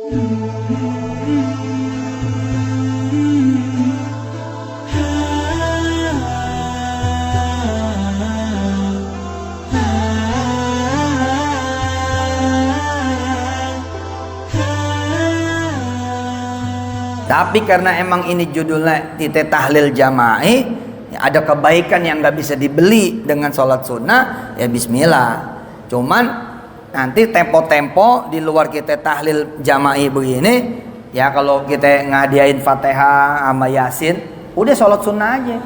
Tapi karena emang ini judulnya titik tahlil jama'i, ya ada kebaikan yang nggak bisa dibeli dengan sholat sunnah, ya bismillah. Cuman nanti tempo-tempo di luar kita tahlil jama'i begini, ya kalau kita ngadiain Fatihah sama Yasin, udah sholat sunnah aja.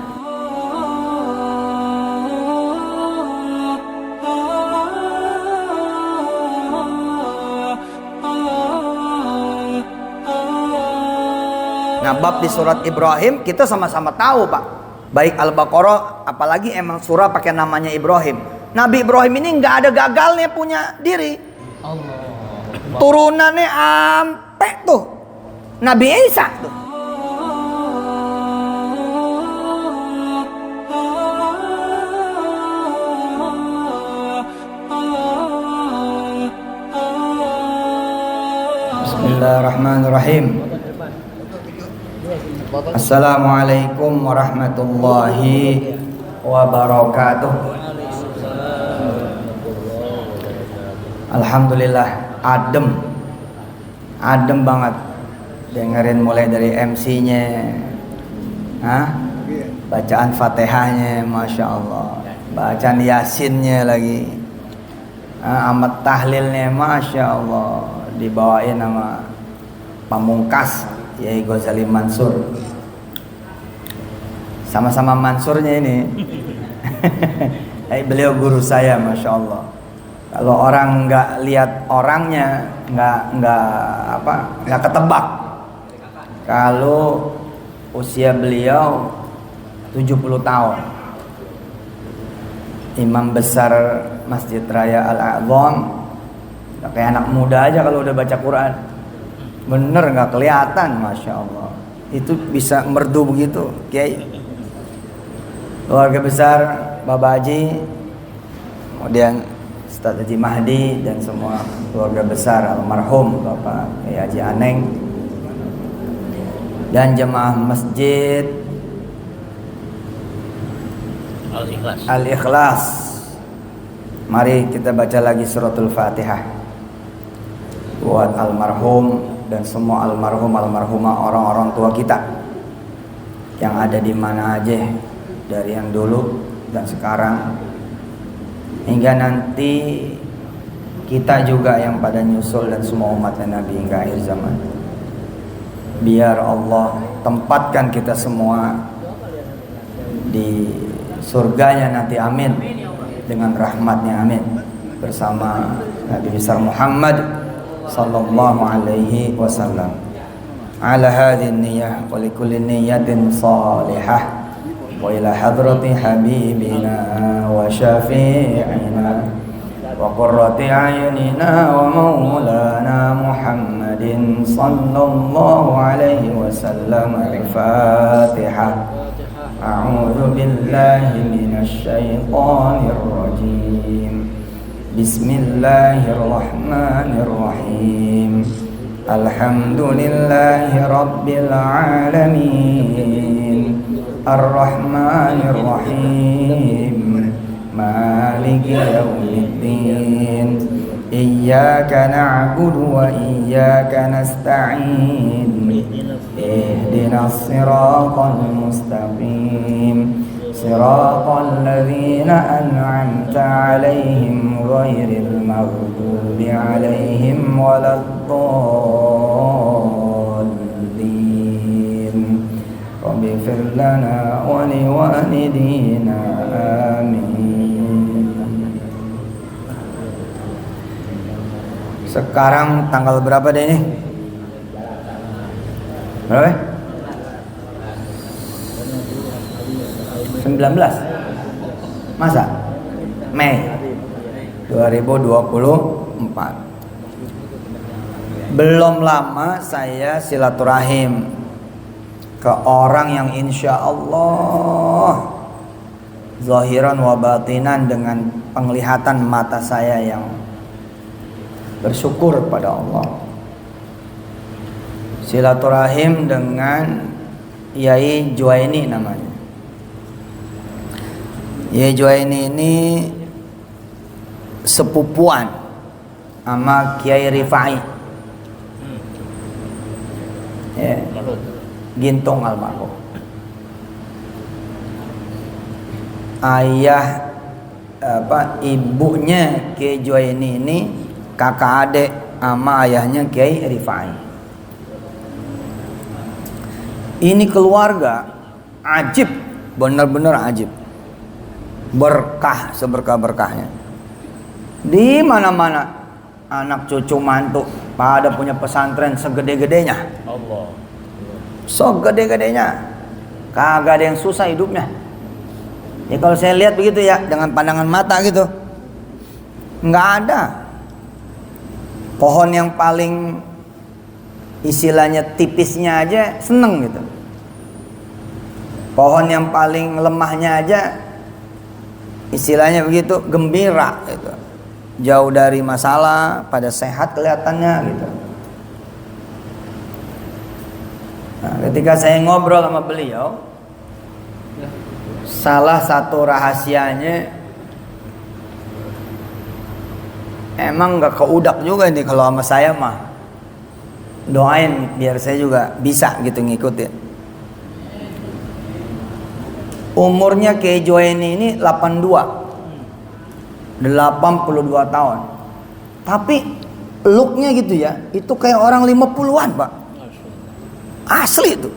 Nah, bab di surat Ibrahim kita sama-sama tahu, Pak. Baik Al-Baqarah, apalagi emang surah pakai namanya Ibrahim. Nabi Ibrahim ini nggak ada gagalnya punya diri. Allah. Turunannya ampe tuh Nabi Isa tuh. Bismillahirrahmanirrahim. Assalamualaikum warahmatullahi wabarakatuh. Alhamdulillah adem banget dengerin mulai dari MC-nya, bacaan Fatihahnya, masya Allah, bacaan Yasinnya lagi, amat tahlilnya, masya Allah, dibawain sama Pamungkas Yai Ghazali Mansur, sama-sama Mansurnya ini. Beliau guru saya, masya Allah. Kalau orang nggak lihat orangnya, nggak ketebak. Kalau usia beliau 70 tahun, imam besar Masjid Raya Al-A'zam, kayak anak muda aja kalau udah baca Quran. Bener nggak kelihatan, masya Allah. Itu bisa merdu begitu, Kiai. Keluarga besar Bapak Haji, kemudian Ustaz Haji Mahdi dan semua keluarga besar almarhum Bapak Haji Aneng dan jemaah masjid Al-Ikhlas. Mari kita baca lagi suratul Fatihah buat almarhum dan semua almarhum almarhumah orang-orang tua kita yang ada di mana aja, dari yang dulu dan sekarang hingga nanti kita juga yang pada nyusul dan semua umat Nabi hingga akhir zaman. Biar Allah tempatkan kita semua di surganya nanti, amin, dengan rahmatnya, amin, bersama Nabi besar Muhammad sallallahu alaihi wasallam. Ala hadhihi niyyah wa likulli niyyatin salihah wa ila hadrati habibina wa syafi'ina wa qurrati a'yunina wa maulana Muhammadin sallallahu alaihi wasallam. Al-Fatihah. A'udzu billahi minasy syaithanir rajim. Bismillahirrahmanirrahim. Alhamdulillahi rabbil alamin. Ar-Rahmanir-Rahim. Maliki yaumiddin. Iyyaka na'budu wa iyyaka nasta'in. Ihdinas siratal mustaqim. Siratal ladzina an'amta 'alaihim ghairil maghdubi 'alaihim waladdallin. Rabbi ighfir lana wa liwalidina amin. Sekarang tanggal berapa deh ini? Berapa? 19 masa? Mei 2024. Belum lama saya silaturahim ke orang yang insya Allah zahiran wa batinan dengan penglihatan mata saya yang bersyukur pada Allah. silaturahim dengan Yai Juwaini namanya. Yai Juwaini ini sepupuan sama Kiai Rifai, ya, Gintung almarhum. Ayah ibunya Kiai Juwaini ini kakak adik sama ayahnya Kiai Rifai. Ini keluarga ajib, benar-benar ajib, berkah seberkah-berkahnya. Di mana-mana anak cucu mantu pada punya pesantren segede-gedenya. Allah. Segede-gedenya. Kagak ada yang susah hidupnya. Ya kalau saya lihat begitu ya, dengan pandangan mata gitu, nggak ada pohon yang paling istilahnya tipisnya aja seneng gitu. Pohon yang paling lemahnya aja istilahnya begitu gembira gitu. Jauh dari masalah, pada sehat kelihatannya gitu. Nah, ketika saya ngobrol sama beliau, salah satu rahasianya emang gak keudak juga nih kalau sama saya mah. Doain biar saya juga bisa gitu ngikutin. Umurnya Kiai Juwaini ini 82 tahun. Tapi looknya gitu ya, itu kayak orang 50-an Pak. Asli itu.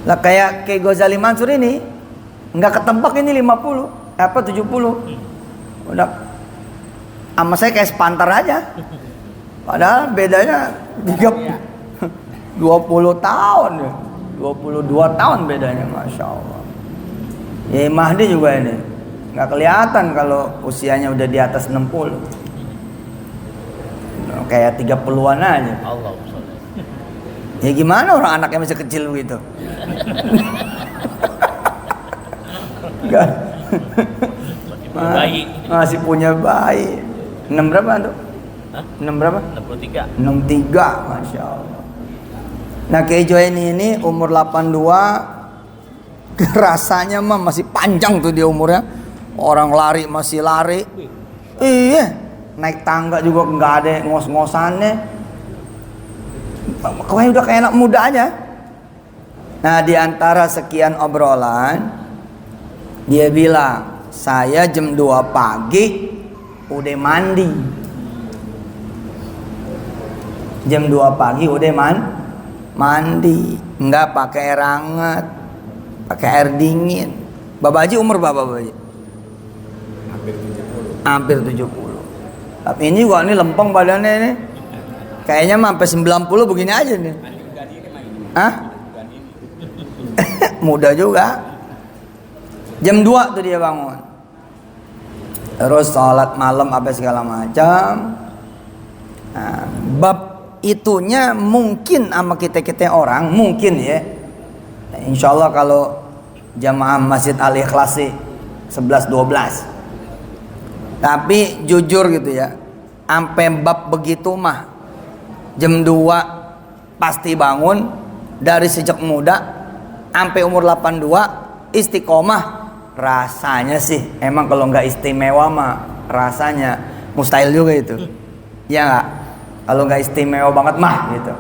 Lah kayak Ghazali Mansur ini nggak ketebak ini 50 apa 70. Udah sama saya kayak sepantar aja. Padahal bedanya 20 tahun ya. 22 tahun bedanya, Masya Allah. Ya Mahdi juga ini nggak kelihatan kalau usianya udah di atas 60. Kayak 30-an aja. Allah. Ya gimana orang anaknya masih kecil begitu? Masih punya bayi. 6 berapa tuh? 6 berapa? 63. 63, Masya Allah. Nah Kiai Juwaini ini umur 82, rasanya mah masih panjang tuh dia umurnya. Orang lari masih lari. Iya, naik tangga juga nggak ada ngos-ngosannya. Kayaknya udah kayak anak muda aja. Nah di antara sekian obrolan, dia bilang, saya jam 2 pagi udah mandi. Jam 2 pagi udah mandi, nggak pakai air hangat, pakai air dingin. Bapak Haji umur berapa Bapak Haji? Hampir 70. Tapi ini gua ini lempeng badannya ini. Kayaknya sampai 90 begini aja nih. Hah? Muda juga. Jam 2 tuh dia bangun. Terus sholat malam apa segala macam. Nah, bab itunya mungkin sama kita orang mungkin ya. Insya Allah kalau jamaah Masjid Al Ikhlas 11-12. Tapi jujur gitu ya, sampai bab begitu mah jam 2 pasti bangun. Dari sejak muda sampai umur 82 istiqomah. Rasanya sih emang kalau nggak istimewa mah rasanya mustahil juga itu. Ya nggak? Kalau nggak istimewa banget mah gitu.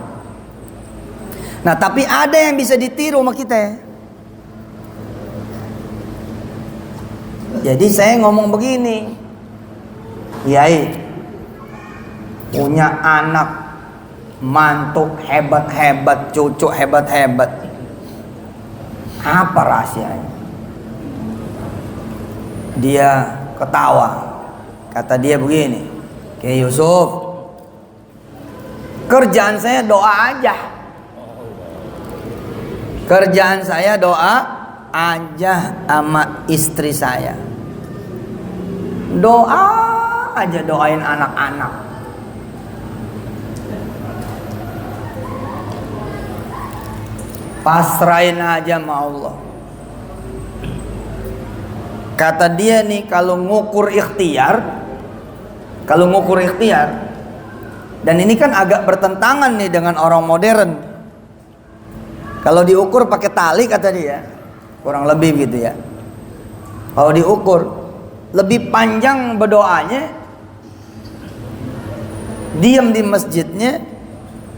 Nah tapi ada yang bisa ditiru sama kita. Jadi saya ngomong begini, Yai punya anak mantu hebat-hebat, cucu hebat-hebat. Apa rahasianya? Dia ketawa. Kata dia begini, Kiai Yusuf, kerjaan saya doa aja. Kerjaan saya doa aja sama istri saya. Doa aja, doain anak-anak. Pasrahin aja sama Allah. Kata dia nih, kalau ngukur ikhtiar, Dan ini kan agak bertentangan nih dengan orang modern. Kalau diukur pakai tali kata dia, kurang lebih gitu ya. Kalau diukur lebih panjang berdoanya, diam di masjidnya,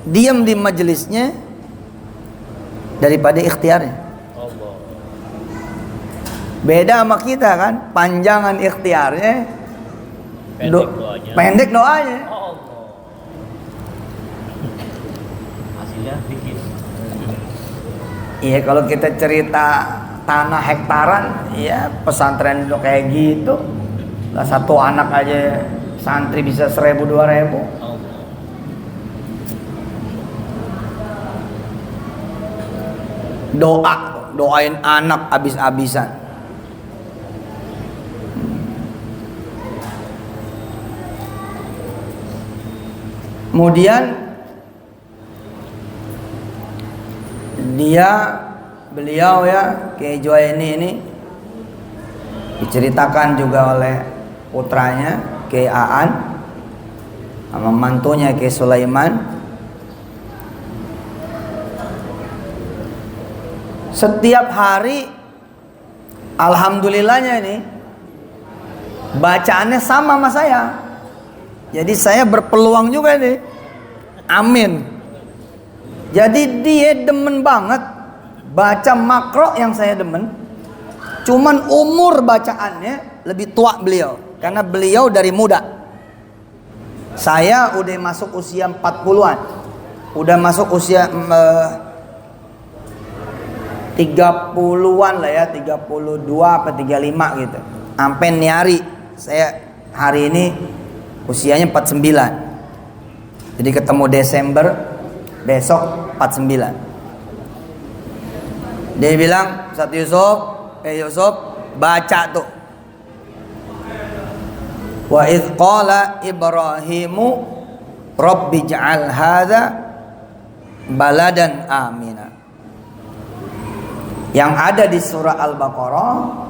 diam di majelisnya, daripada ikhtiarnya. Beda sama kita kan, panjangan ikhtiarnya, pendek doanya. Hasilnya dikit. Iya, kalau kita cerita tanah hektaran, ya pesantren udah kayak gitu. Lah satu anak aja santri bisa 1.000 2.000. Doain anak habis-habisan. Kemudian beliau ya Kiai Juwaini ini diceritakan juga oleh putranya Kiai Aan sama mantunya Kiai Sulaiman. Setiap hari alhamdulillahnya ini bacaannya sama sama saya. Jadi saya berpeluang juga nih. Amin. Jadi dia demen banget baca makro yang saya demen. Cuman umur bacaannya lebih tua beliau, karena beliau dari muda. Saya udah masuk usia 40-an. Udah masuk usia 30-an lah ya, 32 apa 35 gitu. Sampai nyari saya hari ini usianya 49. Jadi ketemu Desember, besok 49. Dia bilang, Ustaz Yusuf, baca tuh. Wa idh qala Ibrahimu Rabbi ja'al hadza baladan amina. Yang ada di surah Al-Baqarah,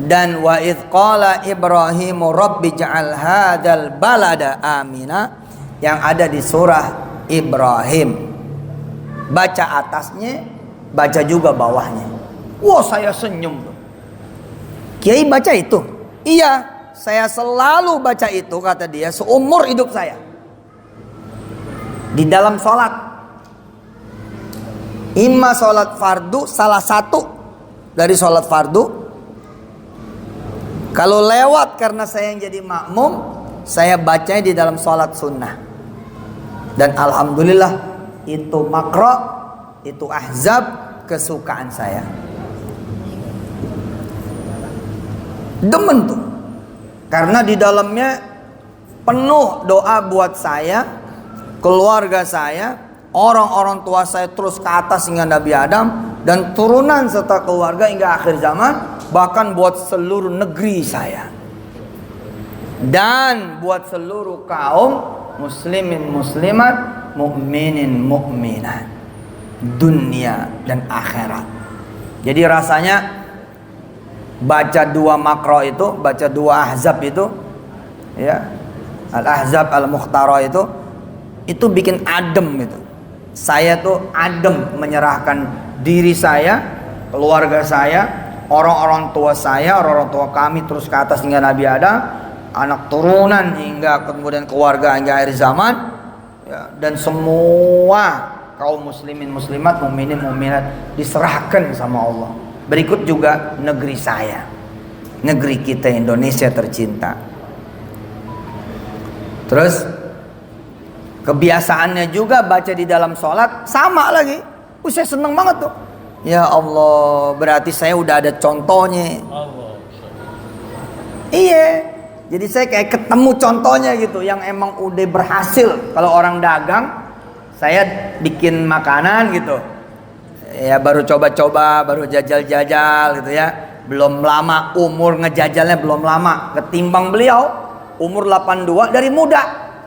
dan wa idh qala Ibrahimu Rabbi ja'al hadzal balada amina, yang ada di surah Ibrahim. Baca atasnya, baca juga bawahnya. Wah, saya senyum tuh. Kiai baca itu? Iya, saya selalu baca itu, kata dia, seumur hidup saya. Di dalam sholat, imma sholat fardu, salah satu dari sholat fardu. Kalau lewat karena saya yang jadi makmum, saya bacanya di dalam sholat sunnah. Dan alhamdulillah itu makro, itu ahzab, kesukaan saya. Demen tuh, karena di dalamnya penuh doa buat saya, keluarga saya, orang-orang tua saya terus ke atas hingga Nabi Adam, dan turunan serta keluarga hingga akhir zaman, bahkan buat seluruh negeri saya, dan buat seluruh kaum muslimin muslimat, mukminin mukminat, dunia dan akhirat. Jadi rasanya baca dua makro itu, baca dua ahzab itu, ya, al-ahzab al-mukhtara itu bikin adem itu. Saya tuh adem menyerahkan diri saya, keluarga saya, orang-orang tua saya, orang-orang tua kami terus ke atas hingga Nabi Adam, anak turunan hingga kemudian keluarga hingga akhir zaman, ya, dan semua kaum muslimin muslimat, mukminin mukminat diserahkan sama Allah. Berikut juga negeri saya, negeri kita Indonesia tercinta. Terus kebiasaannya juga baca di dalam sholat sama lagi. Saya seneng banget tuh. Ya Allah, berarti saya udah ada contohnya. Iya, jadi saya kayak ketemu contohnya gitu, yang emang udah berhasil. Kalau orang dagang, saya bikin makanan gitu, ya baru coba-coba, baru jajal-jajal gitu ya, belum lama, umur ngejajalnya belum lama ketimbang beliau, umur 82 dari muda.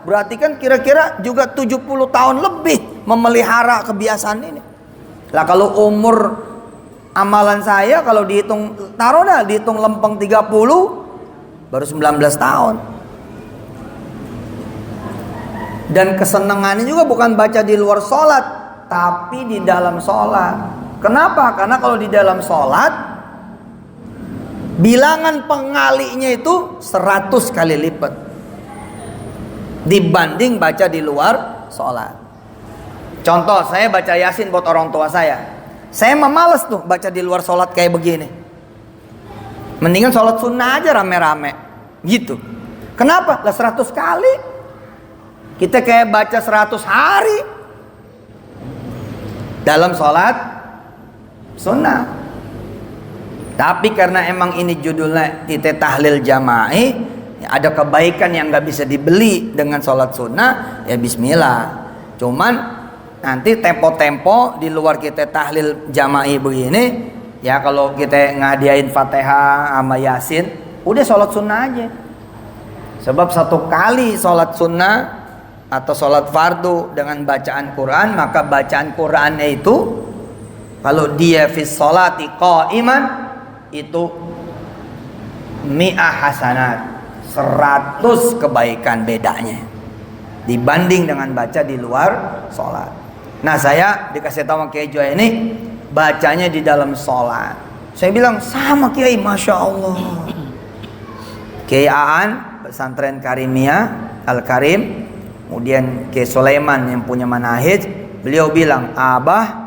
Berarti kan kira-kira juga 70 tahun lebih memelihara kebiasaan ini. Lah kalau umur amalan saya kalau dihitung, taruh dah dihitung lempeng 30, baru 19 tahun. Dan kesenangannya juga bukan baca di luar sholat, tapi di dalam sholat. Kenapa? Karena kalau di dalam sholat, bilangan pengalinya itu 100 kali lipat dibanding baca di luar sholat. Contoh, saya baca Yasin buat orang tua saya. Saya mah males tuh baca di luar sholat kayak begini. Mendingan sholat sunnah aja rame-rame gitu. Kenapa? Lah 100 kali. Kita kayak baca 100 hari dalam sholat sunnah. Tapi karena emang ini judulnya kita tahlil jama'i, ada kebaikan yang gak bisa dibeli dengan sholat sunnah, ya bismillah. Cuman nanti tempo-tempo di luar kita tahlil jama'i begini, ya kalau kita ngadiain Fatihah sama Yasin, udah sholat sunnah aja. Sebab satu kali sholat sunnah atau sholat fardu dengan bacaan Quran, maka bacaan Qurannya itu kalau dia fis sholati qa'iman itu mi'ah hasanat, 100 kebaikan bedanya dibanding dengan baca di luar sholat. Nah, saya dikasih tahu sama Kiai Joy ini bacanya di dalam sholat. Saya bilang sama Kiai, Masya Allah. Kiai Aan pesantren Karimia Al-Karim, kemudian Kiai Sulaiman yang punya manahij, beliau bilang, Abah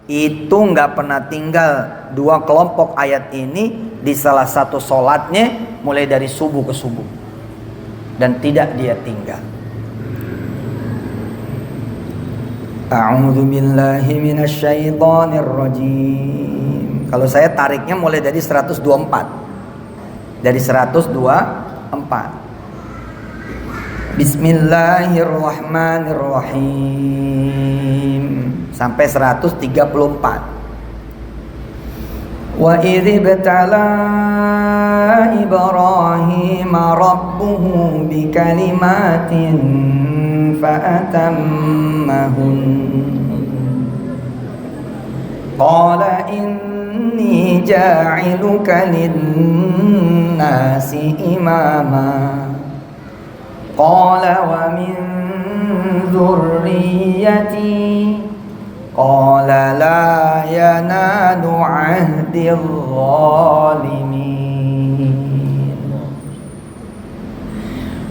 itu nggak pernah tinggal 2 kelompok ayat ini di salah satu sholatnya mulai dari subuh ke subuh, dan tidak dia tinggal. A'udzu billahi minasyaitonir rajim. Kalau saya tariknya mulai dari 124. Dari 124. Bismillahirrahmanirrahim sampai 134. Wa idh ibtala Ibrahim rabbuhu bikalimatin fa'atammahun qala inni ja'iluka lin-nasi imama qala wa min dhurriyyati qala la yanalu 'ahdil zalimin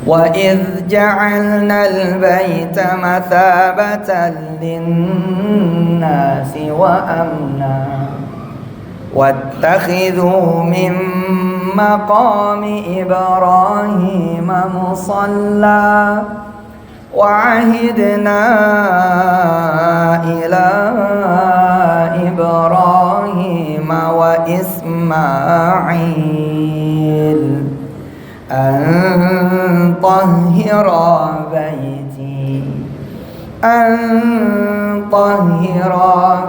wa idh ja'alna al-bayta mathabatan lin-nasi wa amna wattakhidhu min maqami Ibrahim musalla وعهدنا إلى إبراهيم وإسماعيل أن طهر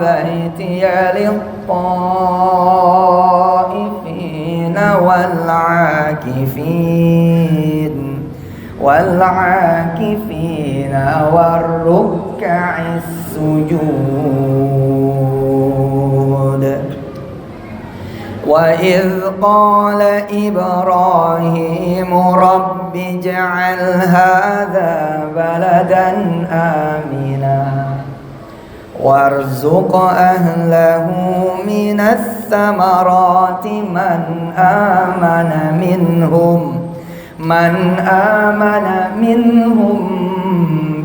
بيتي للطائفين والعاكفين والركع السجود وإذ قال إبراهيم رب اجعل هذا بلدا آمنا وارزق أهله من الثمرات من آمن منهم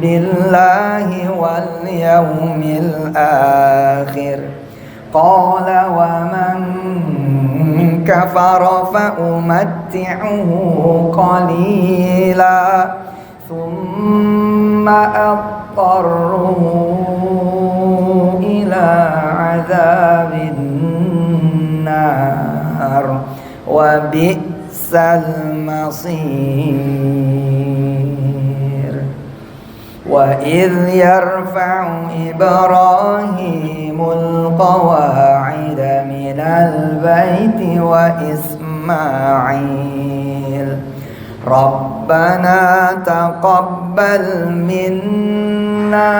بالله واليوم الآخر قال ومن كفر فأمتعه قليلا ثم أضطره إلى عذاب النار وبئس المصير وإذ يرفع إبراهيم القواعد من البيت وإسماعيل ربنا تقبل منا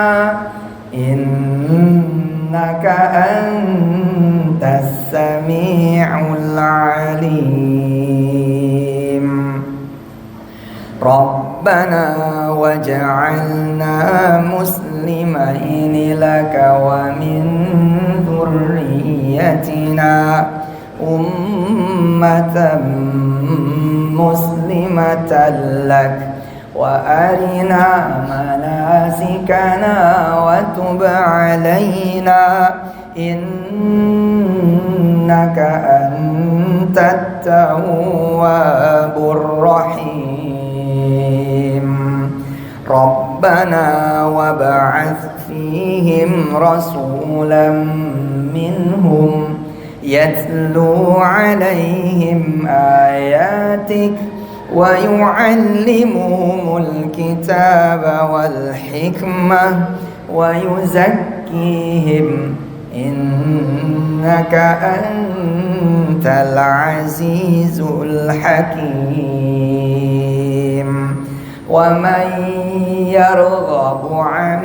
إنك أنت السميع العليم ربنا ربنا وجعلنا مسلمين لك ومن ذريتنا أمة مسلمة لك وأرنا مناسكنا وتب علينا إنك أنت التواب الرحيم ربنا وابعث فيهم رسولا منهم يتلو عليهم آياتك ويعلمهم الكتاب والحكمة ويزكيهم إنك أنت العزيز الحكيم ومن يرغب عن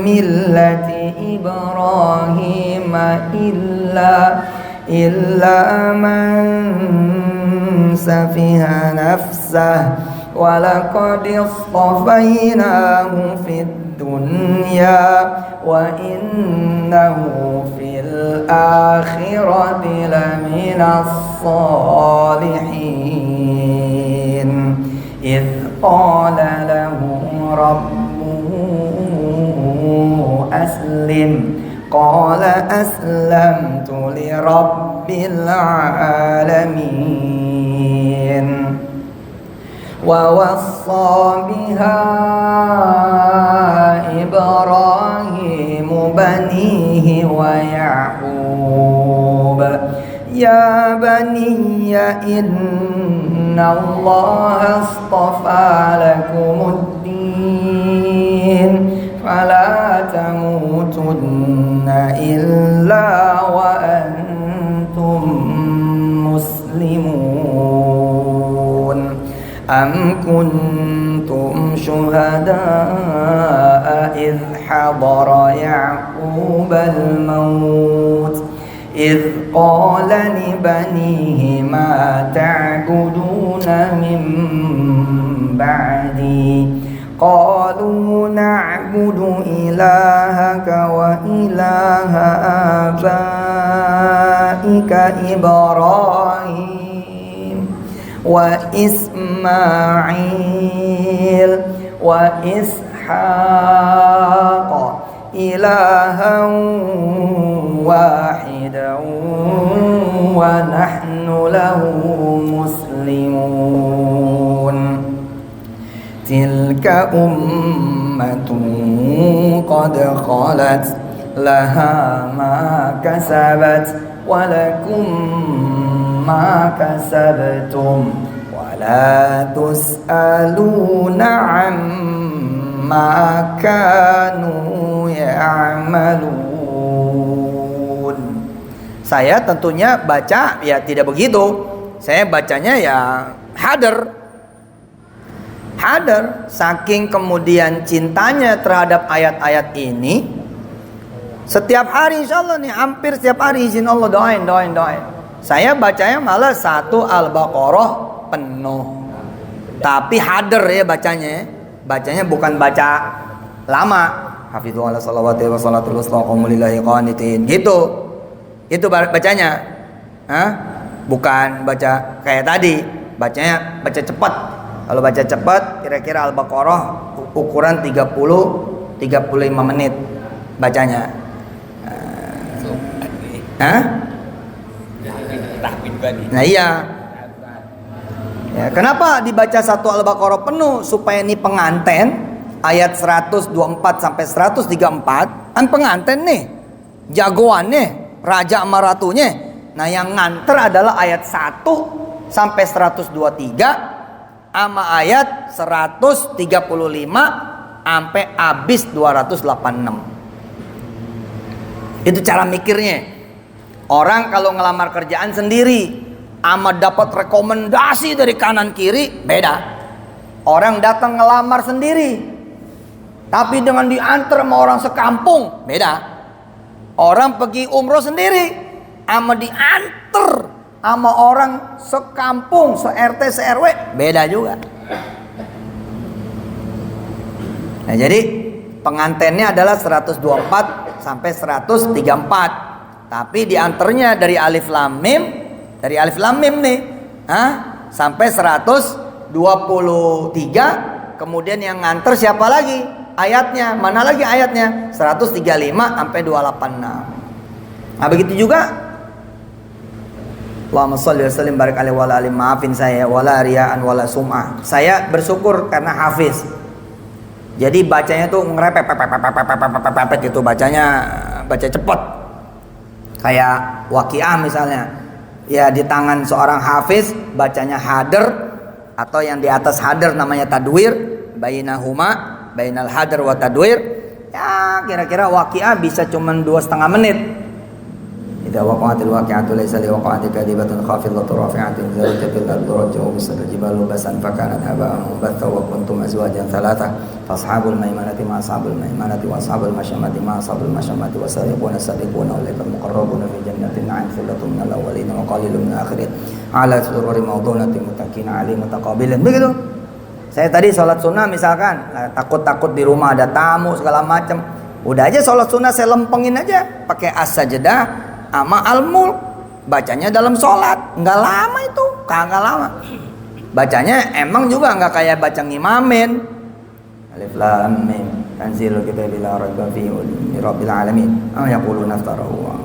ملة إبراهيم إلا من سفه نفسه ولقد اصطفيناه في الدنيا وإنه في الآخرة لمن الصالحين إذ قال له ربه أسلم قال أسلمت لرب العالمين ووصى بها إبراهيم بنيه ويعقوب يا بني إن الله اصطفى لكم الدين فلا تموتن إلا وأنتم مسلمون أم كنتم شهداء إذ حضر يعقوب الموت إذ قال لبنيه ما تعبدون من بعدي قالوا نعبد إلهك وإله آبائك إبراهيم وإسماعيل وإسحاق إلها واحدا ونحن له مسلمون تلك أمة قد خلت لها ما كسبت ولكم ما كسبتم ولا تسألون عما كانوا يعملون. Saya tentunya baca ya tidak begitu. Saya bacanya ya hadar. Saking kemudian cintanya terhadap ayat-ayat ini, setiap hari insya Allah nih, hampir setiap hari izin Allah doain. Saya bacanya malah 1 Al-Baqarah penuh, tapi hadar ya bacanya bukan baca lama. Hafidhu ala salawati wa salatul wusta qaumu lillahi qanitin gitu. Itu bacanya. Bukan baca kayak tadi, bacanya baca cepat. Kalau baca cepat kira-kira Al-Baqarah ukuran 30-35 menit bacanya. Nah iya. Ya, kenapa dibaca 1 Al-Baqarah penuh? Supaya ini penganten ayat 124 sampai 134 kan penganten nih, jagoan nih, raja sama ratunya. Nah yang nganter adalah ayat 1 sampai 123 sama ayat 135 sampai habis 286. Itu cara mikirnya. Orang kalau ngelamar kerjaan sendiri sama dapat rekomendasi dari kanan kiri beda. Orang datang ngelamar sendiri tapi dengan diantar sama orang sekampung beda. Orang pergi umroh sendiri sama diantar sama orang sekampung, se-RT, se-RW beda juga. Nah, jadi pengantennya adalah 124 sampai 134. Tapi diantaranya dari alif lam mim, nih, sampai 123. Kemudian yang nganter siapa lagi? Ayatnya, mana lagi ayatnya? 135 sampai 286. Nah, begitu juga Allahumma sholli wa sallim barik alaihi wa ala alihi. Maafin saya, wala riyaan wala sum'ah. Saya bersyukur karena hafiz. Jadi bacanya tuh ngerepet gitu, bacanya baca cepet. Kayak Waqiah misalnya. Ya, di tangan seorang hafiz bacanya hadir, atau yang di atas hadir namanya tadwir, bainahuma, bainal hadir wa tadwir. Ya, kira-kira Waqiah bisa cuman 2,5 menit. Idza waqa'atil waqi'atu laysa li waqa'ati kadibatun khafidatun rafi'atun zalzatil ardu raj'u bisal jibalu basan fakanat haba'an mubatha wa kuntum azwajan thalatha fashabul maimanati ma ashabul maimanati wa ashabul masyamati ma ashabul masyamati wa sabiquna sabiquna ulaikal muqarrabuna fi jannatin 'ain thillatun minal awwalin wa qalilun minal akhirin 'ala sururi mawdunatin muttaqina 'alayhi mutaqabilin. Begitu. Saya tadi sholat sunnah misalkan, takut-takut di rumah ada tamu segala macam. Udah aja sholat sunnah saya lempengin aja pakai as-sajdah sama al-mulk, bacanya dalam sholat, nggak lama itu, kagak lama. Bacanya emang juga nggak kayak baca ngimamin. Alif lam mim tanzilul kitabi la raiba fihi min rabbil alamin. Yaquluna iftarahu wa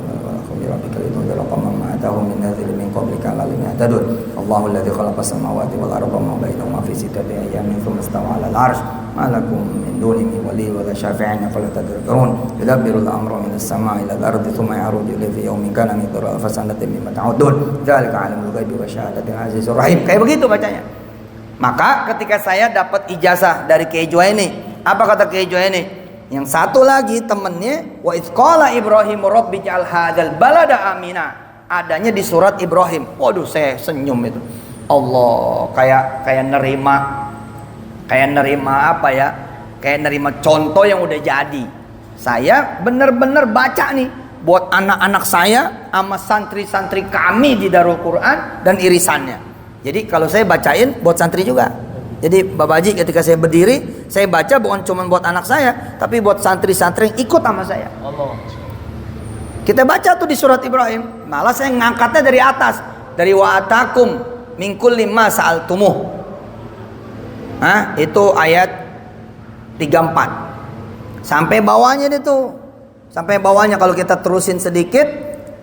bi rabbika litunzira qauman ma atahum min nadhirin min qablika lam yahtadun. Allahu alladhi khalaqa as-samawati wal arda wa ma bainahuma fi sittati ayyamin thumma istawa 'alal 'arsy. Ma lakum min dunihi waliyyin wa la syafi'in fala tadhkurun. Yudabbirul amra minas sama'i ilal ardi thumma ya'ruju ilayhi fi yawmin kana miqdaruhu alfa sanatin mimma ta'udun. Dzalika 'alimul ghaibi wasyahadatil 'azizur rahim. Kayak begitu bacanya. Maka ketika saya dapat ijazah dari Kiai Juwaini, apa kata Kiai Juwaini? Yang satu lagi temennya, wa idz qala Ibrahim rabbi ja'al hadzal balada amina, adanya di surat Ibrahim. Waduh, saya senyum itu. Allah, kayak nerima apa ya? Kayak nerima contoh yang udah jadi. Saya bener-bener baca nih buat anak-anak saya sama santri-santri kami di Darul Quran dan irisannya. Jadi kalau saya bacain buat santri juga. Jadi Bapak Haji ketika saya berdiri, saya baca bukan cuma buat anak saya, tapi buat santri-santri yang ikut sama saya. Allah. Kita baca tuh di surat Ibrahim. Malah saya ngangkatnya dari atas, dari wa'atakum min kulli ma sa'altumuh. Itu ayat 34. Sampai bawahnya itu. Sampai bawahnya kalau kita terusin sedikit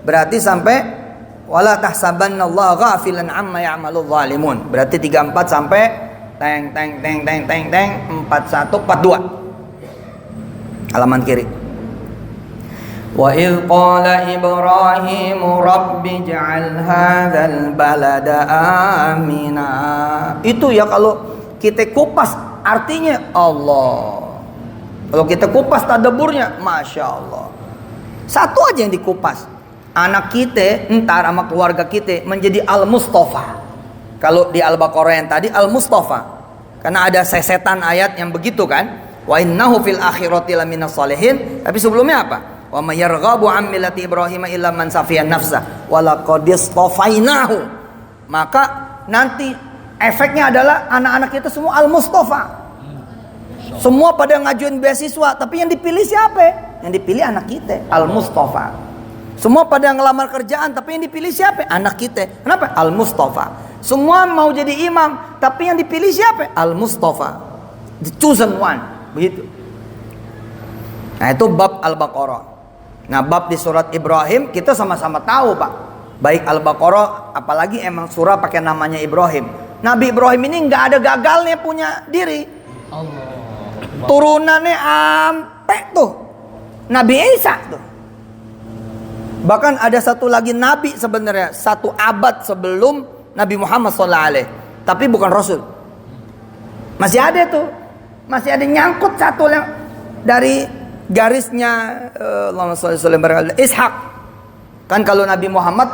berarti sampai wala tahsabannallaha ghafilan amma ya'malul zalimun. Berarti 34 sampai teng 41 42 halaman kiri. Wa idh qala Ibrahim rabbi ij'al hadzal balada amina. Itu ya kalau kita kupas artinya Allah. Kalau kita kupas tadaburnya, masya Allah. Satu aja yang dikupas. Anak kita entar sama keluarga kita menjadi al-Mustafa. Kalau di Al-Baqarah yang tadi Al-Mustafa. Karena ada sesetan ayat yang begitu kan. Wa innahu fil akhirati laminas sholihin. Tapi sebelumnya apa? Wa may yarghabu an millati Ibrahim illa man safiya nafsa wa laqad istafainahu. Maka nanti efeknya adalah anak-anak kita semua Al-Mustafa. Semua pada ngajuin beasiswa, tapi yang dipilih siapa? Yang dipilih anak kita, Al-Mustafa. Semua pada ngelamar kerjaan, tapi yang dipilih siapa? Anak kita. Kenapa? Al-Mustafa. Semua mau jadi imam, tapi yang dipilih siapa? Al-Mustafa. The chosen one. Begitu. Nah, itu bab Al-Baqarah. Nah, bab di surat Ibrahim kita sama-sama tahu, Pak. Baik Al-Baqarah, apalagi emang surah pakai namanya Ibrahim. Nabi Ibrahim ini nggak ada gagalnya punya diri. Allah. Turunannya ampe tuh Nabi Isa tuh. Bahkan ada satu lagi nabi sebenarnya 1 abad sebelum Nabi Muhammad SAW, tapi bukan Rasul. Masih ada tuh, masih ada nyangkut satu yang dari garisnya Ishak. Kan kalau Nabi Muhammad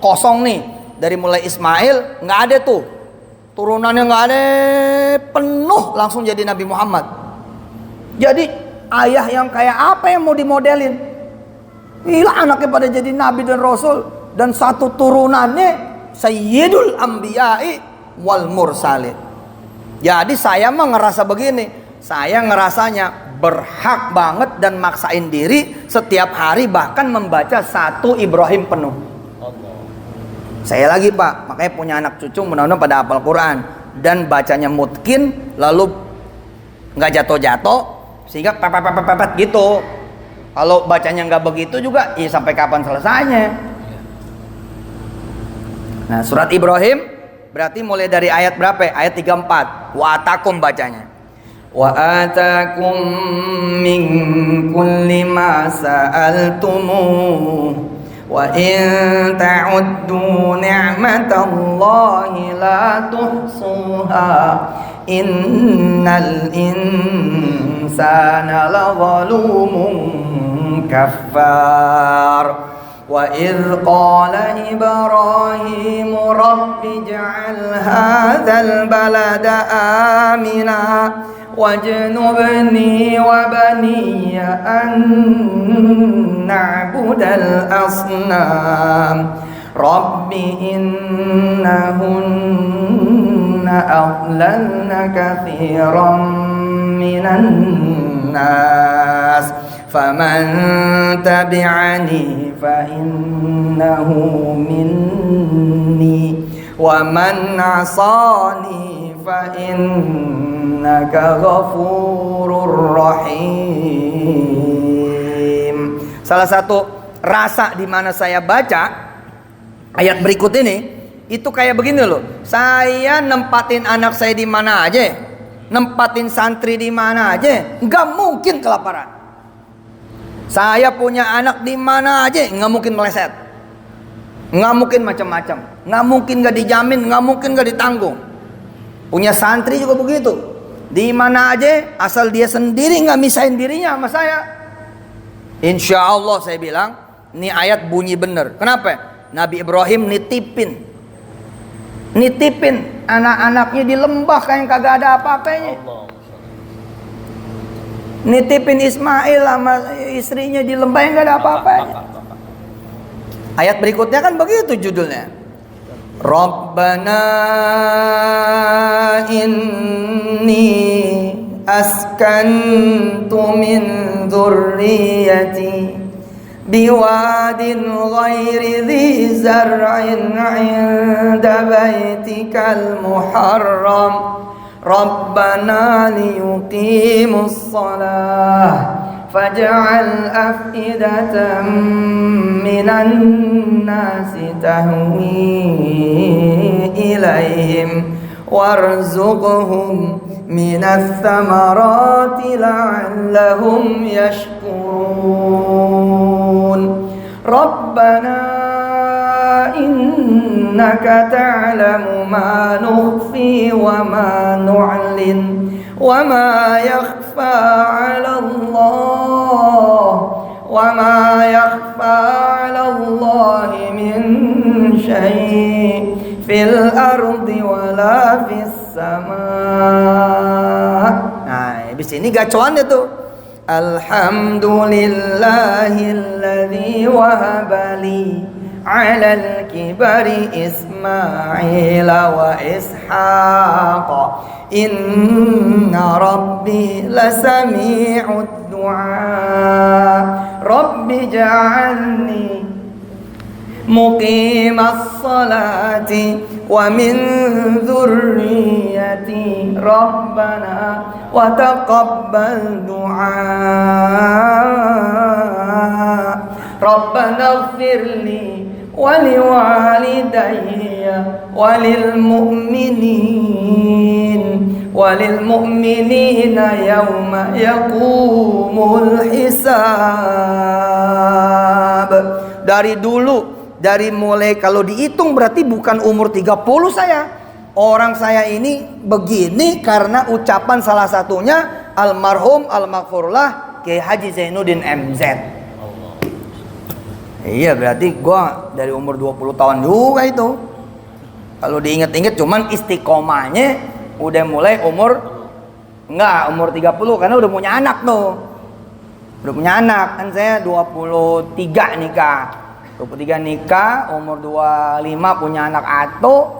kosong nih, dari mulai Ismail nggak ada tuh, turunannya nggak ada, penuh langsung jadi Nabi Muhammad. Jadi ayah yang kayak apa yang mau dimodelin? Gila, anaknya pada jadi nabi dan rasul, dan satu turunannya Sayyidul Anbiya'i wal Mursalin. Jadi saya mah ngerasa begini, saya ngerasanya berhak banget dan maksain diri setiap hari bahkan membaca 1 Ibrahim penuh. Saya lagi Pak, makanya punya anak cucu mudah-mudahan pada hafal Quran dan bacanya mutkin, lalu nggak jatuh-jatuh sehingga pepet gitu. Kalau bacanya nggak begitu juga, ya sampai kapan selesainya? Nah, surat Ibrahim berarti mulai dari ayat berapa? Ayat 34. Wa atakum bacanya. Wa atakum min kulli ma sa'altumuh. Wa in ta'uddu ni'matallahi la tuhsuha. Innal insana lazalumun kafar. وَإِذْ قَالَ إِبْرَاهِيمُ رَبِّ اجْعَلْ هَذَا الْبَلَدَ آمِنًا وَاجْنُبْنِي وَبَنِيَّ أَن نَّعْبُدَ الْأَصْنَامَ رَبِّ إِنَّهُنَّ أَضْلَلْنَ كَثِيرًا مِّنَ النَّاسِ فَمَن تَبِعَنِي فَإِنَّهُ مِنِّي وَمَنْ عَصَانِي فَإِنَّكَ غَفُورٌ رَحِيمٌ. Salah satu rasa di mana saya baca ayat berikut ini itu kayak begini loh. Saya nempatin anak saya di mana aja, nempatin santri di mana aja, nggak mungkin kelaparan. Saya punya anak di mana aja nggak mungkin meleset, nggak mungkin macam-macam, nggak mungkin nggak dijamin, nggak mungkin nggak ditanggung. Punya santri juga begitu, di mana aja asal dia sendiri nggak misahin dirinya sama saya. Insya Allah saya bilang, ini ayat bunyi bener. Kenapa? Nabi Ibrahim nitipin anak-anaknya di lembah kayak kagak ada apa-apanya. Nitipin Ismail sama istrinya di lembah yang gak ada apa-apanya. Ayat berikutnya kan begitu judulnya. Rabbana inni askantu min dzurriyyati biwadin ghairi dhi zar'in 'inda baitikal muharram Rabbana liyuqimus shalah faj'al af'idatan minan nasi tahwi ilaihim warzuqhum minas thamarati la'allahum yashkurun. Rabbana innaka ta'lamu ma nukhfi wa ma nu'lin wa ma yakhfa 'ala Allah wa ma yakhfa 'ala Allah min syai' fil ardi wa la fis sama'. Nah, habis ini gacoannya tuh. Alhamdulillahilladzi wahabali 'alal kibari Ismaila wa Ishaq inna rabbi lasami'ud du'a rabbi ja'alni muqimas salati wa min dzurriyyati rabbana wa taqabbal du'a rabbana ighfirli wa liwalidayya wa lil mu'minina yawma yaqumul hisab. Dari dulu, dari mulai kalau dihitung berarti bukan umur 30 saya. Orang saya ini begini karena ucapan salah satunya almarhum almaghfurullah Kiai Haji Zainuddin MZ. Iya, berarti gua dari umur 20 tahun juga itu. Kalau diinget-inget cuman istiqomahnya udah mulai umur 30 karena udah punya anak tuh. Udah punya anak, kan saya 23 nikah, umur 25 punya anak atu,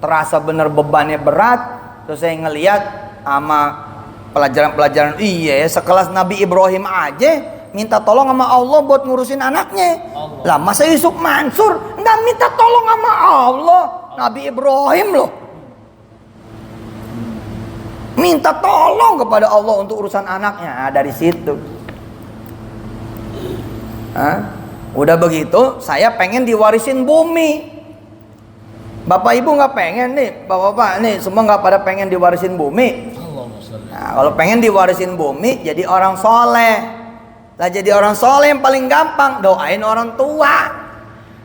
terasa bener bebannya berat. Terus saya ngelihat sama pelajaran-pelajaran. Iya, sekelas Nabi Ibrahim aja minta tolong sama Allah buat ngurusin anaknya. Lah masa Yusuf Mansur nggak minta tolong sama Allah? Nabi Ibrahim loh minta tolong kepada Allah untuk urusan anaknya. Nah, dari situ. Udah begitu, saya pengen diwarisin bumi. Bapak ibu nggak pengen nih, bapak-bapak nih semua nggak pada pengen diwarisin bumi. Nah, kalau pengen diwarisin bumi, jadi orang soleh. Lah jadi orang soleh yang paling gampang, doain orang tua.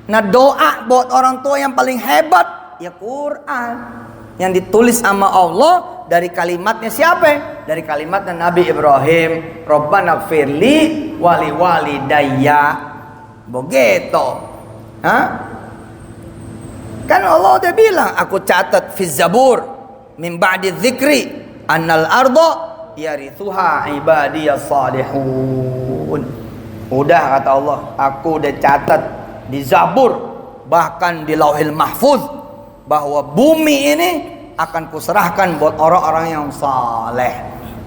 Nah doa buat orang tua yang paling hebat, ya Quran. Yang ditulis sama Allah dari kalimatnya siapa? Dari kalimatnya Nabi Ibrahim. Rabbana gfirli wali walidayya. Begitu. Kan Allah udah bilang, aku catat fi Zabur min ba'di dzikri annal arda yarithuha ibadiyas salihun. Udah kata Allah, aku udah catat di Zabur, bahkan di Lauhil Mahfuz, bahwa bumi ini akan kuserahkan buat orang-orang yang saleh.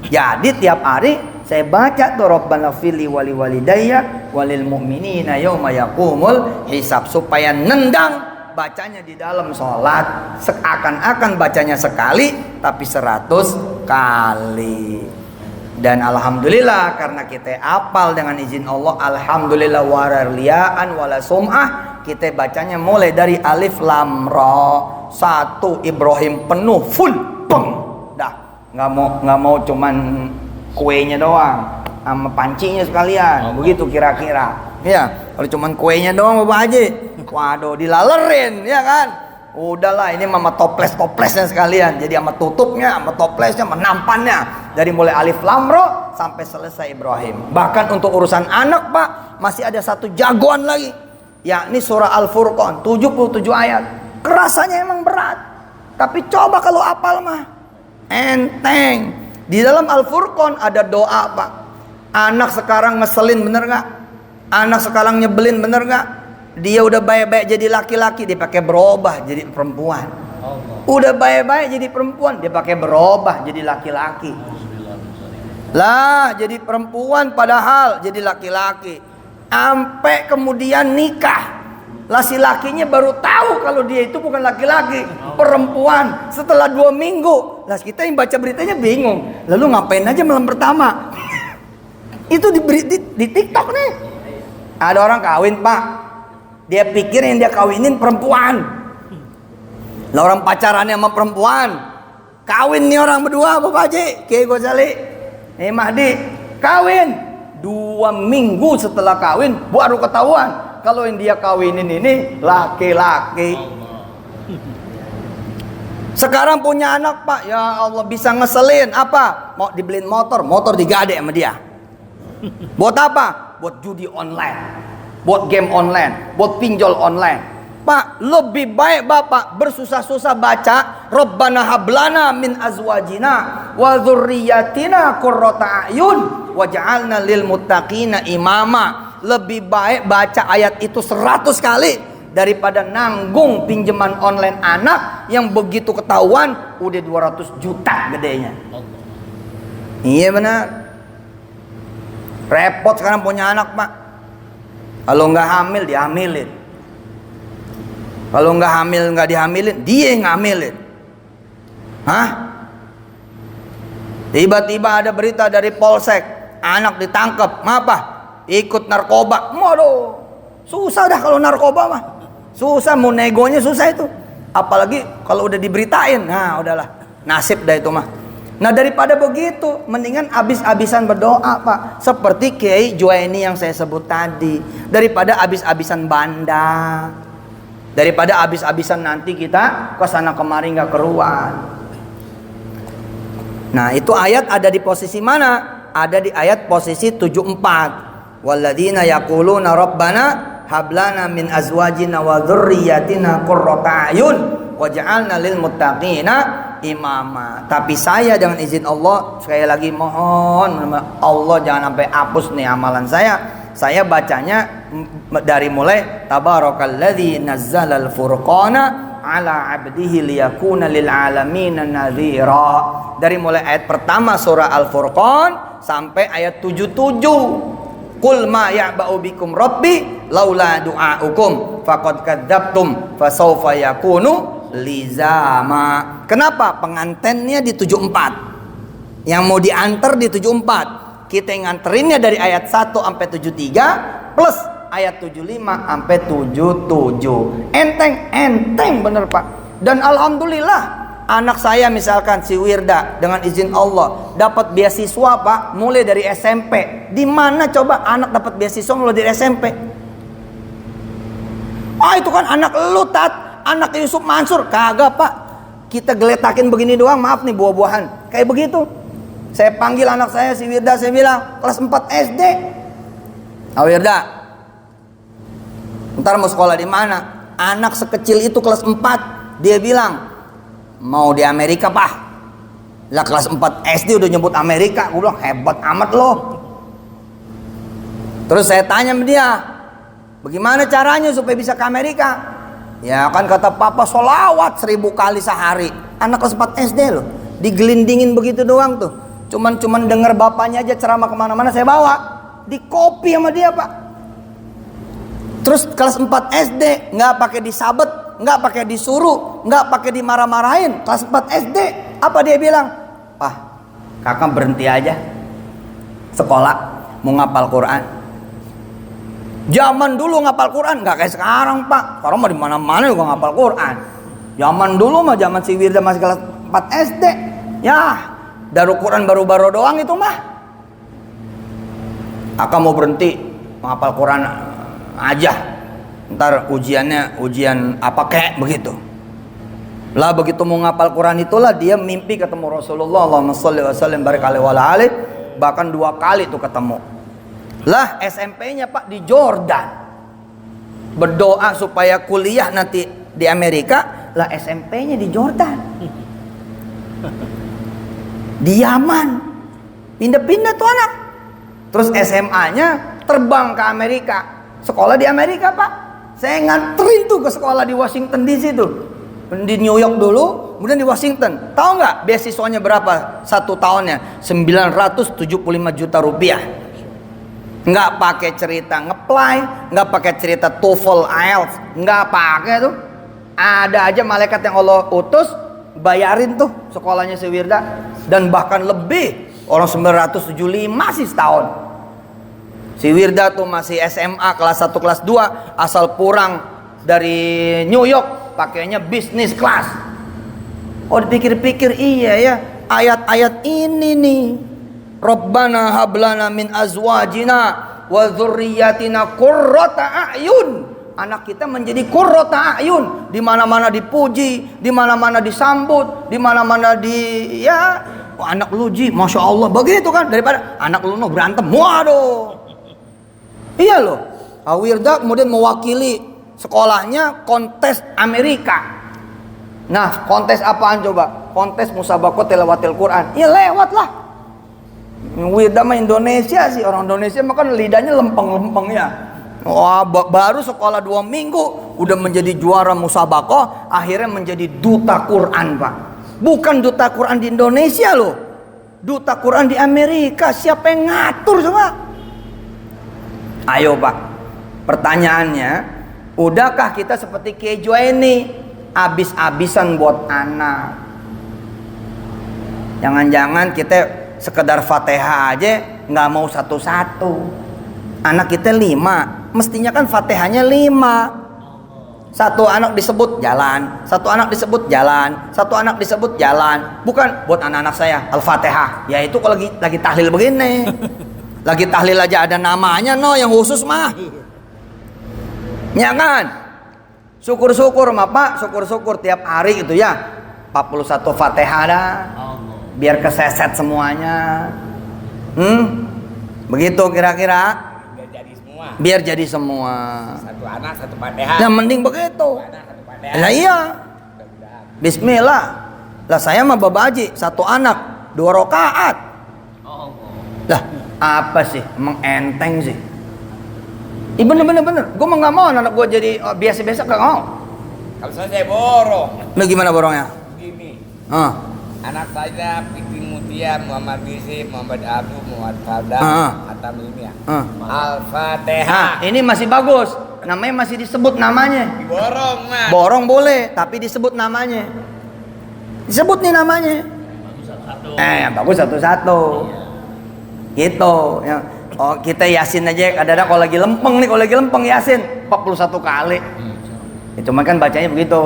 Jadi tiap hari saya baca tuh Rabbana fili wali walidayya walil mu'minina yauma yaqumul hisab, supaya nendang bacanya di dalam sholat, seakan-akan bacanya sekali tapi 100 kali. Dan alhamdulillah karena kita hafal dengan izin Allah, alhamdulillah wararliaan wala sum'ah, kita bacanya mulai dari alif lam ra, 1 Ibrahim penuh full peng. Dah, nggak mau cuman kuenya doang sama pancinya sekalian. Begitu kira-kira. Ya, kalau cuman kuenya doang Bapak Haji, waduh dilalerin ya kan. Udahlah, ini mama toplesnya sekalian. Jadi sama tutupnya, sama toplesnya, sama nampannya, dari mulai alif lam ra sampai selesai Ibrahim. Bahkan untuk urusan anak Pak, masih ada satu jagoan lagi, yakni surah Al-Furqan 77 ayat. Kerasanya emang berat, tapi coba kalau apal mah enteng. Di dalam Al-Furqan ada doa Pak. Anak sekarang ngeselin bener gak? Anak sekarang nyebelin bener gak? Dia udah baik-baik jadi laki-laki, dia pakai berubah jadi perempuan. Udah baik-baik jadi perempuan, dia pakai berubah jadi laki-laki. Lah jadi perempuan padahal jadi laki-laki. Sampai kemudian nikah, lah si lakinya baru tahu kalau dia itu bukan laki-laki, perempuan. Setelah 2 minggu, lah kita yang baca beritanya bingung. Lalu ngapain aja malam pertama? Itu di TikTok nih. Ada orang kawin Pak, dia pikir yang dia kawinin perempuan. Lah orang pacarannya sama perempuan, kawin nih orang berdua Bapak Haji Kiai Ghazali Mahdi, kawin 2 minggu setelah kawin baru ketahuan kalau yang dia kawinin ini laki-laki. Sekarang punya anak Pak, ya Allah bisa ngeselin. Apa? Mau dibeliin motor digade sama dia. Buat apa? Buat judi online, buat game online, buat pinjol online. Pak, lebih baik Bapak bersusah-susah baca Rabbana hablana min azwajina wa dzurriyyatina qurrata a'yun waj'alna lil muttaqina imama. Lebih baik baca ayat itu 100 kali daripada nanggung pinjaman online anak yang begitu ketahuan udah 200 juta gedenya. Iya benar. Repot sekarang punya anak Pak. Kalau nggak hamil dihamilin. Kalau nggak hamil nggak dihamilin, dia yang ngamilin. Hah? Tiba-tiba ada berita dari Polsek, anak ditangkap. Ngapa? Ikut narkoba. Waduh, susah dah kalau narkoba mah. Susah, mau negonya susah itu. Apalagi kalau udah diberitain. Nah udahlah, nasib dah itu mah. Nah daripada begitu, mendingan abis-abisan berdoa Pak. Seperti Kiai Juwaini yang saya sebut tadi. Daripada abis-abisan banda, daripada abis-abisan nanti kita kesana kemari nggak keruan. Nah itu ayat ada di posisi mana? Ada di ayat posisi 74. Walladzina yaquluna rabbana hablana min azwajina wa dzurriyyatina qurrata a'yun waj'alna lil muttaqina imama. Tapi saya dengan izin Allah sekali lagi mohon Allah jangan sampai hapus nih amalan saya. Saya bacanya dari mulai tabarakalladzi nazzalal furqana ala 'abdihi liyakuna lil 'alamin nadhira. Dari mulai ayat pertama surah Al-Furqan sampai ayat 77. Qul ma ya'ba'u bikum rabbi laula du'aukum faqad kadzabtum fasawfa yakunu lizama. Kenapa pengantennya di 74? Yang mau diantar di 74. Kita yang nganterinnya dari ayat 1 sampai 73 plus ayat 75 sampai 77. Enteng bener Pak. Dan alhamdulillah anak saya misalkan si Wirda dengan izin Allah dapat beasiswa Pak mulai dari SMP. Di mana coba anak dapat beasiswa mulai dari SMP? Itu kan anak lu Tat, anak Yusuf Mansur. Kagak Pak. Kita geletakin begini doang, maaf nih buah-buahan. Kayak begitu. Saya panggil anak saya si Wirda, saya bilang kelas 4 SD. Wirda, ntar mau sekolah di mana? Anak sekecil itu kelas 4. Dia bilang mau di Amerika Pak. Lah kelas 4 SD udah nyebut Amerika. Gue bilang hebat amat loh. Terus saya tanya sama dia, bagaimana caranya supaya bisa ke Amerika? Ya kan kata papa sholawat 1000 kali sehari. Anak kelas 4 SD loh. Digelindingin begitu doang tuh. Cuman denger bapaknya aja ceramah kemana-mana saya bawa. Di copy sama dia Pak. Terus kelas 4 SD nggak pakai disabet, nggak pakai disuruh, nggak pakai dimarah-marahin. Kelas 4 SD apa dia bilang? Pak, kakak berhenti aja sekolah mau ngapal Quran. Zaman dulu ngapal Quran nggak kayak sekarang Pak. Sekarang mah di mana-mana juga ngapal Quran. Zaman dulu mah zaman si Wirda masih kelas 4 SD. Ya, Darul Quran baru-baru doang itu mah. Kakak mau berhenti ngapal Quran aja. Ntar ujiannya ujian apa kek begitu. Lah begitu mau ngapal Quran itulah dia mimpi ketemu Rasulullah Allahumma sholli wa sallim barik alaihi wa alihi, bahkan 2 kali tuh ketemu. Lah SMP-nya Pak di Jordan. Berdoa supaya kuliah nanti di Amerika, lah SMP-nya di Jordan. Di Yaman. Pindah-pindah tuh anak. Terus SMA-nya terbang ke Amerika. Sekolah di Amerika Pak. Saya nganterin tuh ke sekolah di Washington DC tuh. Di New York dulu, kemudian di Washington. Tahu nggak beasiswanya berapa satu tahunnya? 975 juta rupiah. Nggak pakai cerita ngeplay, nggak pakai cerita TOEFL, IELTS, nggak pakai tuh. Ada aja malaikat yang Allah utus bayarin tuh sekolahnya si Wirda. Dan bahkan lebih, orang 975 sih setahun. Si Wirda tuh masih SMA kelas 1 kelas 2, asal pulang dari New York pakainya bisnis kelas. Oh dipikir-pikir iya ya, ayat-ayat ini nih. Rabbana hablana min azwajina wa dzurriyyatina qurrata a'yun. Anak kita menjadi qurrata a'yun, di mana-mana dipuji, di mana-mana disambut, di mana-mana anak lu Ji, Masya Allah, begitu kan, daripada anak lu berantem, waduh. Iya loh, Wirda kemudian mewakili sekolahnya kontes Amerika. Nah, kontes apaan coba? Kontes musabaqah tilawatil Quran. Ya lewat lah. Wirda mah Indonesia sih, orang Indonesia mah kan lidahnya lempeng-lempeng ya. Wah, baru sekolah 2 minggu udah menjadi juara musabaqah, akhirnya menjadi duta Quran Pak. Bukan duta Quran di Indonesia loh, duta Quran di Amerika. Siapa yang ngatur coba? Ayo Pak, pertanyaannya, udahkah kita seperti keju ini habis-habisan buat anak? Jangan-jangan kita sekedar Fatihah aja nggak mau satu-satu. Anak kita 5, mestinya kan Fatihahnya 5. Satu anak disebut jalan, satu anak disebut jalan, satu anak disebut jalan. Bukan buat anak-anak saya Al-Fatihah. Ya itu kalau lagi tahlil begini. Lagi tahlil aja ada namanya yang khusus mah. Ya kan? Syukur-syukur mah Pak, syukur-syukur tiap hari itu ya 41 Fatihah dah. Biar keseset semuanya. Begitu kira-kira. Biar jadi semua. Satu anak satu Fatihah. Yang mending begitu. Lah iya. Bismillah. Lah saya mah babaji, 1 anak 2 rakaat. Lah apa sih? Emang enteng sih. Bener. Gue mah nggak mau anak gue jadi biasa-biasa, gak mau. Kalau saya borong. Lu gimana borongnya? Begini. Ah. Anak saya Fikri Mutia, Muhammad Bisi, Muhammad Abu, Muhammad Farda, Atam Ilmiah. Al-Fatihah. Nah, ini masih bagus. Namanya masih disebut namanya. Borong, Mas. Borong boleh, tapi disebut namanya. Disebut nih namanya. Bagus satu-satu. Gitu. Ya. Oh, kita Yasin aja. Kadang-kadang kalau lagi lempeng Yasin 41 kali. Itu mah kan bacanya begitu.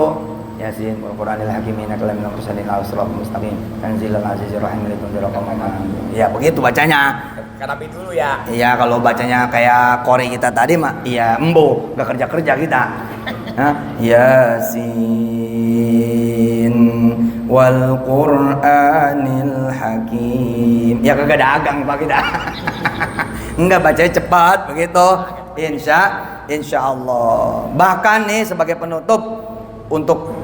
Yasin, Al-Qur'anil Hakim, innaka laminal mursalin ala siratal mustaqim, tanzilal azizir rahim, litunzira qauman ma. Ya begitu bacanya. Karapi dulu ya. Iya, kalau bacanya kayak Kori kita tadi mah, iya embo, enggak kerja kita. Hah? Yasin wal Qur'anil Hakim. Ya kagak dagang Pak kita. Enggak, bacanya cepat begitu. Insya Allah. Bahkan nih sebagai penutup untuk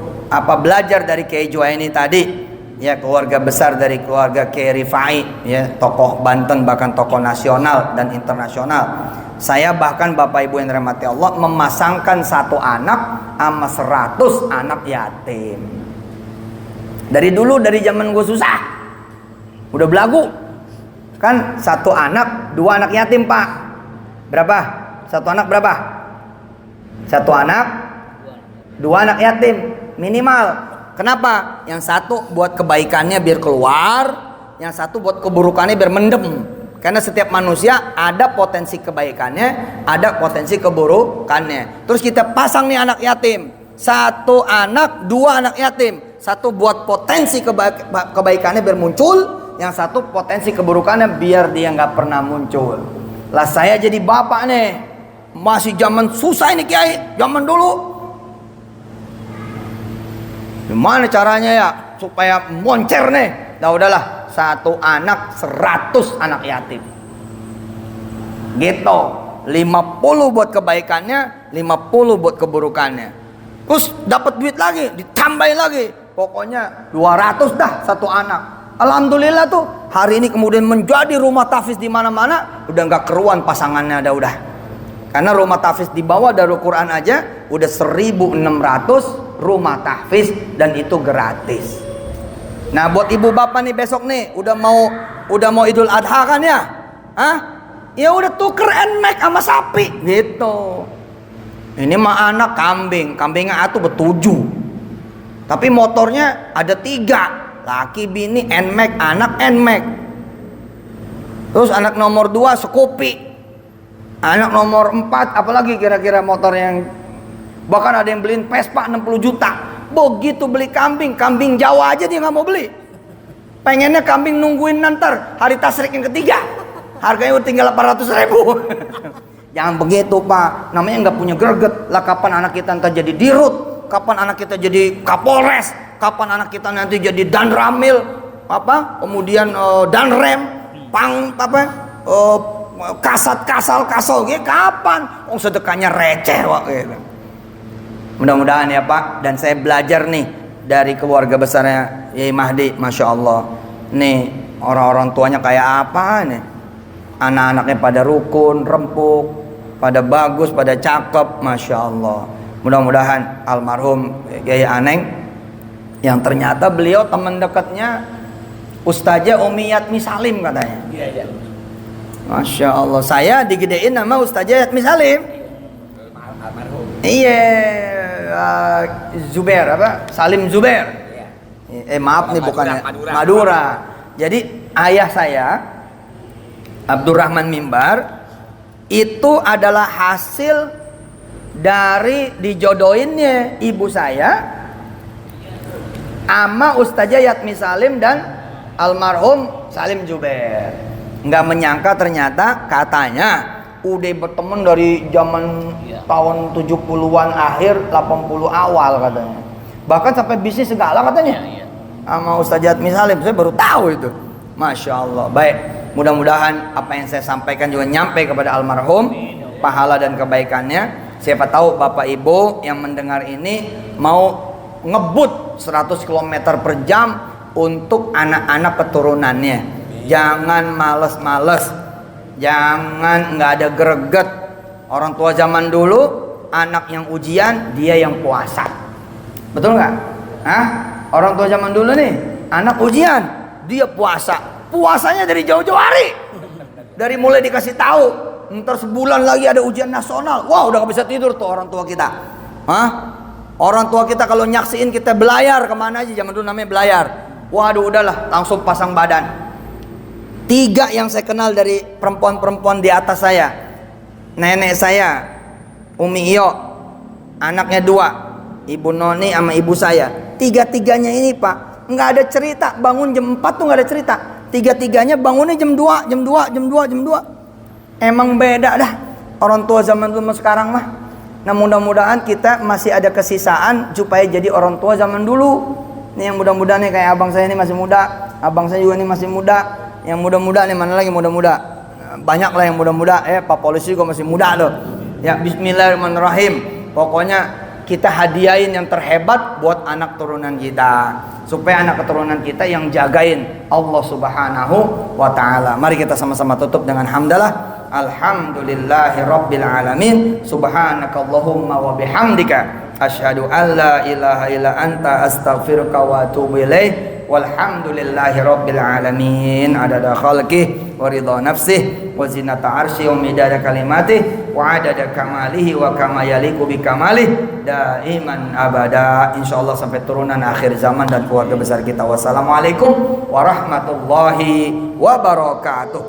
belajar dari Kiai Juwaini tadi, ya, keluarga besar dari keluarga Kiai Rifai, ya, tokoh Banten bahkan tokoh nasional dan internasional. Saya bahkan Bapak Ibu yang dirahmati Allah memasangkan satu anak sama 100 anak yatim. Dari dulu, dari zaman gue susah, udah belagu kan, satu anak 2 anak yatim Pak. Berapa? Satu anak berapa? Satu anak 2 anak yatim minimal. Kenapa? Yang satu buat kebaikannya biar keluar, yang satu buat keburukannya biar mendem. Karena setiap manusia ada potensi kebaikannya, ada potensi keburukannya. Terus kita pasang nih anak yatim, 1 anak 2 anak yatim. Satu buat potensi kebaikannya biar muncul, yang satu potensi keburukannya biar dia nggak pernah muncul. Lah saya jadi bapak nih, masih zaman susah ini Kiai, zaman dulu. Gimana caranya ya supaya moncer nih? Nah udahlah, 1 anak 100 anak yatim. Gitu. 50 buat kebaikannya, 50 buat keburukannya. Terus dapat duit lagi, ditambahin lagi. Pokoknya 200 dah 1 anak. Alhamdulillah tuh hari ini kemudian menjadi rumah tahfiz di mana-mana, udah nggak keruan pasangannya udah. Karena rumah tahfiz di bawah Darul Quran aja udah 1.600 rumah tahfiz dan itu gratis. Nah, buat ibu bapak nih besok nih udah mau Idul Adha kan ya? Hah? Ya udah tuker NMAX sama sapi gitu. Ini mah anak kambingnya atuh ber-7. Tapi motornya ada 3, laki bini NMAX, anak NMAX. Terus anak nomor 2 Scoopy. Anak nomor 4 apalagi kira-kira motor yang, bahkan ada yang beliin Vespa 60 juta. Begitu beli kambing Jawa aja dia nggak mau beli. Pengennya kambing nungguin nantar hari tasrik yang ketiga. Harganya udah tinggal 800.000. Jangan begitu Pak. Namanya nggak punya greget. Lah kapan anak kita ntar jadi dirut? Kapan anak kita jadi kapolres? Kapan anak kita nanti jadi danramil? Kemudian danrem, kasal gitu. Kapan? Sedekahnya receh gitu. Mudah-mudahan ya Pak, dan saya belajar nih dari keluarga besarnya Yai Mahdi, Masya Allah. Nih orang-orang tuanya kayak apa nih? Anak-anaknya pada rukun, rempuk, pada bagus, pada cakep, Masya Allah. Mudah-mudahan almarhum Yai Aneng, yang ternyata beliau teman dekatnya Ustazah Umi Yatmi Salim katanya. Iya. Masya Allah, saya digedein nama Ustazah Yatmi Salim. Almarhum. Iya, Zubair Salim Zubair. Maaf nih bukannya Madura. Jadi ayah saya Abdurrahman Mimbar itu adalah hasil dari dijodohinnya ibu saya sama Ustazah Yatmi Salim dan almarhum Salim Zubair. Nggak menyangka ternyata katanya udah berteman dari zaman tahun 70-an akhir 80 awal katanya. Bahkan sampai bisnis segala katanya. Sama Ustazah Yatmi Salim, saya baru tahu itu. Masya Allah. Baik, mudah-mudahan apa yang saya sampaikan juga nyampe kepada almarhum, pahala dan kebaikannya. Siapa tahu Bapak Ibu yang mendengar ini mau ngebut 100 km per jam untuk anak-anak keturunannya. Jangan males-males, jangan nggak ada greget. Orang tua zaman dulu, anak yang ujian, dia yang puasa. Betul nggak? Hah? Orang tua zaman dulu nih, anak ujian, dia puasa. Puasanya dari jauh-jauh hari. Dari mulai dikasih tahu, ntar sebulan lagi ada ujian nasional. Wah, udah gak bisa tidur tuh orang tua kita. Hah? Orang tua kita kalau nyaksiin kita belayar kemana aja, zaman dulu namanya belayar. Waduh, udahlah, langsung pasang badan. 3 yang saya kenal dari perempuan-perempuan di atas saya. Nenek saya, Umi Iyo, anaknya 2, Ibu Noni sama ibu saya. 3-tiganya ini Pak, nggak ada cerita bangun jam 4 tuh, nggak ada cerita. 3-tiganya bangunnya jam 2, jam 2, jam 2, jam 2. Emang beda dah orang tua zaman dulu sama sekarang mah. Nah, mudah-mudahan kita masih ada kesisaan supaya jadi orang tua zaman dulu. Nih yang mudah-mudahan nih kayak abang saya ini masih muda, abang saya juga ini masih muda. Yang muda-muda nih mana lagi muda-muda? Banyak lah yang muda-muda. Pak polisi juga masih muda loh. Ya, bismillahirrahmanirrahim. Pokoknya kita hadiahin yang terhebat buat anak turunan kita, supaya anak keturunan kita yang jagain Allah Subhanahu wa ta'ala. Mari kita sama-sama tutup dengan hamdalah. Alhamdulillahi rabbil alamin. Subhanakallahumma wa bihamdika asyhadu an la ilaha illa anta astaghfiruka wa atubu ilaik. Walhamdulillahi rabbil alamin. Adada khalqih wa ridha nafsih wa zinata arsy wa midada kalimatih wa adada kamalihi wa kama yaliku bi kamalih daiman abada. Insyaallah sampai turunan akhir zaman dan keluarga besar kita. Wassalamualaikum warahmatullahi wabarakatuh.